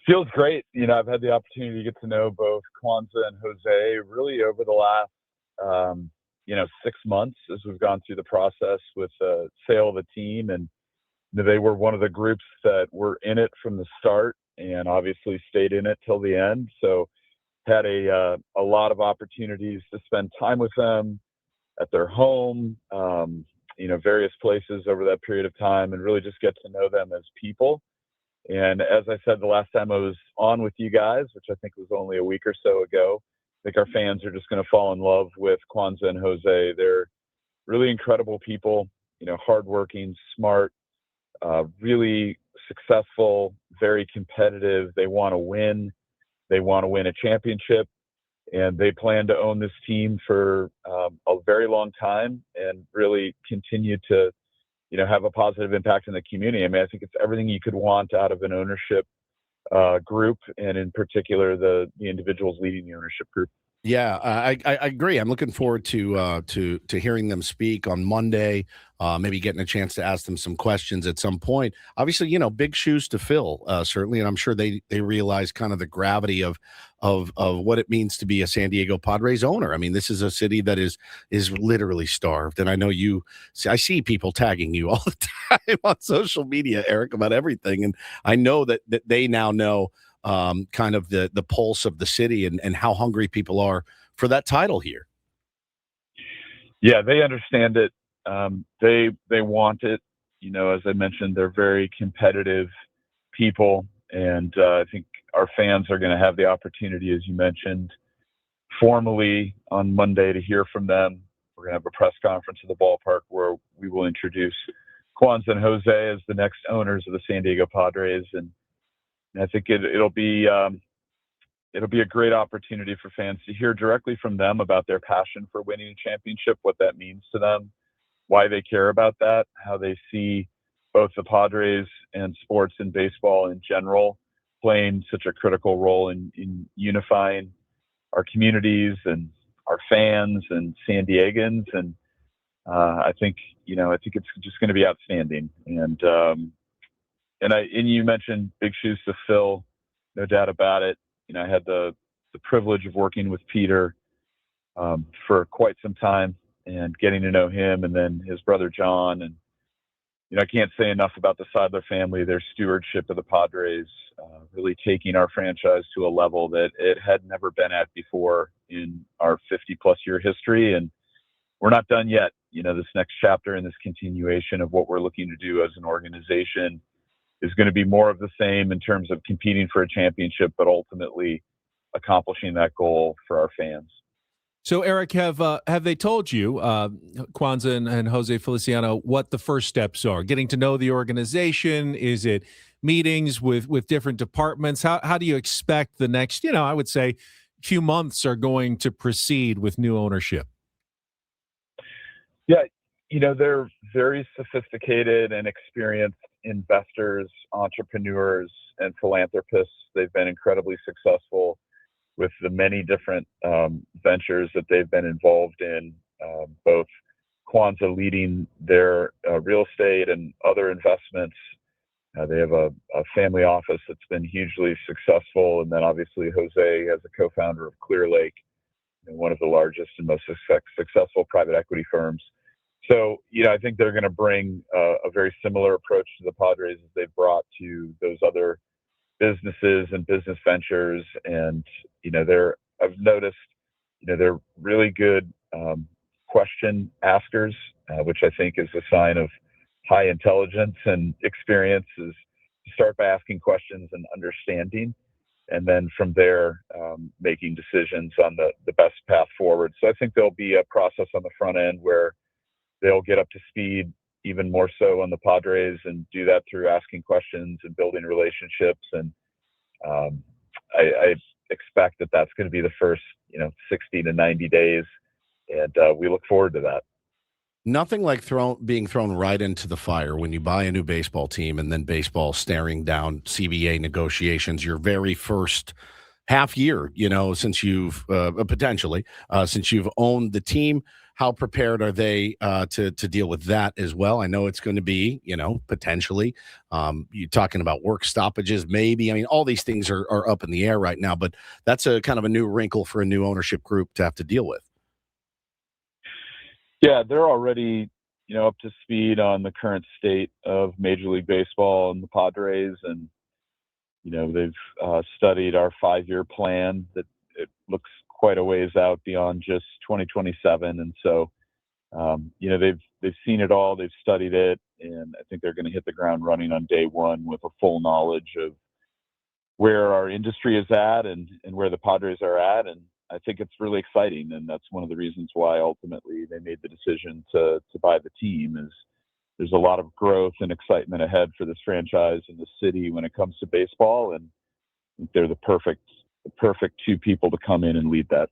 Feels great. I've had the opportunity to get to know both Kwanza and Jose really over the last, 6 months as we've gone through the process with the sale of the team. And they were one of the groups that were in it from the start and obviously stayed in it till the end. So had a lot of opportunities to spend time with them at their home, various places over that period of time, and really just get to know them as people. And as I said the last time I was on with you guys, which I think was only a week or so ago, I think our fans are just going to fall in love with Kwanza and Jose. They're really incredible people, hardworking, smart, really successful, very competitive. They want to win. They want to win a championship, and they plan to own this team for a very long time and really continue to have a positive impact in the community. I mean, I think it's everything you could want out of an ownership group, and in particular, the individuals leading the ownership group. Yeah, I agree. I'm looking forward to hearing them speak on Monday. Maybe getting a chance to ask them some questions at some point. Obviously, big shoes to fill, certainly, and I'm sure they realize kind of the gravity of what it means to be a San Diego Padres owner. I mean, this is a city that is literally starved, and I know I see people tagging you all the time on social media, Erik, about everything, and I know that they now know kind of the pulse of the city and how hungry people are for that title here. Yeah, they understand it. They want it. As I mentioned, they're very competitive people, and I think our fans are going to have the opportunity, as you mentioned, formally on Monday to hear from them. We're going to have a press conference at the ballpark where we will introduce Kwanza and Jose as the next owners of the San Diego Padres, and I think it'll be a great opportunity for fans to hear directly from them about their passion for winning a championship, what that means to them, why they care about that, how they see both the Padres and sports and baseball in general playing such a critical role in unifying our communities and our fans and San Diegans. And I think it's just going to be outstanding. And you mentioned big shoes to fill, no doubt about it. I had the privilege of working with Peter for quite some time and getting to know him, and then his brother John. And I can't say enough about the Seidler family, their stewardship of the Padres, really taking our franchise to a level that it had never been at before in our 50-plus year history. And we're not done yet. This next chapter and this continuation of what we're looking to do as an organization is going to be more of the same in terms of competing for a championship, but ultimately accomplishing that goal for our fans. So, Erik, have they told you, Kwanza and Jose Feliciano, what the first steps are? Getting to know the organization? Is it meetings with different departments? How do you expect the next, I would say, few months are going to proceed with new ownership? Yeah, they're very sophisticated and experienced investors, entrepreneurs, and philanthropists. They've been incredibly successful with the many different ventures that they've been involved in, both Kwanza leading their real estate and other investments. They have a family office that's been hugely successful. And then obviously Jose as a co-founder of Clear Lake, one of the largest and most successful private equity firms. So, I think they're going to bring a very similar approach to the Padres as they've brought to those other businesses and business ventures. And, I've noticed, they're really good question askers, which I think is a sign of high intelligence and experience, is to start by asking questions and understanding, and then from there, making decisions on the best path forward. So I think there'll be a process on the front end where they'll get up to speed even more so on the Padres, and do that through asking questions and building relationships. And I expect that that's going to be the first, 60 to 90 days. And we look forward to that. Nothing like being thrown right into the fire when you buy a new baseball team, and then baseball staring down CBA negotiations your very first half year, since you've potentially since you've owned the team. how prepared are they to deal with that as well? I know it's going to be, potentially you're talking about work stoppages, maybe. I mean, all these things are up in the air right now, but that's a kind of a new wrinkle for a new ownership group to have to deal with. Yeah, they're already, up to speed on the current state of Major League Baseball and the Padres, and they've studied our 5-year plan that it looks quite a ways out beyond just 2027, and so they've seen it all, they've studied it, and I think they're going to hit the ground running on day one with a full knowledge of where our industry is at and where the Padres are at. And I think it's really exciting. And that's one of the reasons why ultimately they made the decision to buy the team. Is there's a lot of growth and excitement ahead for this franchise and the city when it comes to baseball. And they're the perfect 2 people to come in and lead that.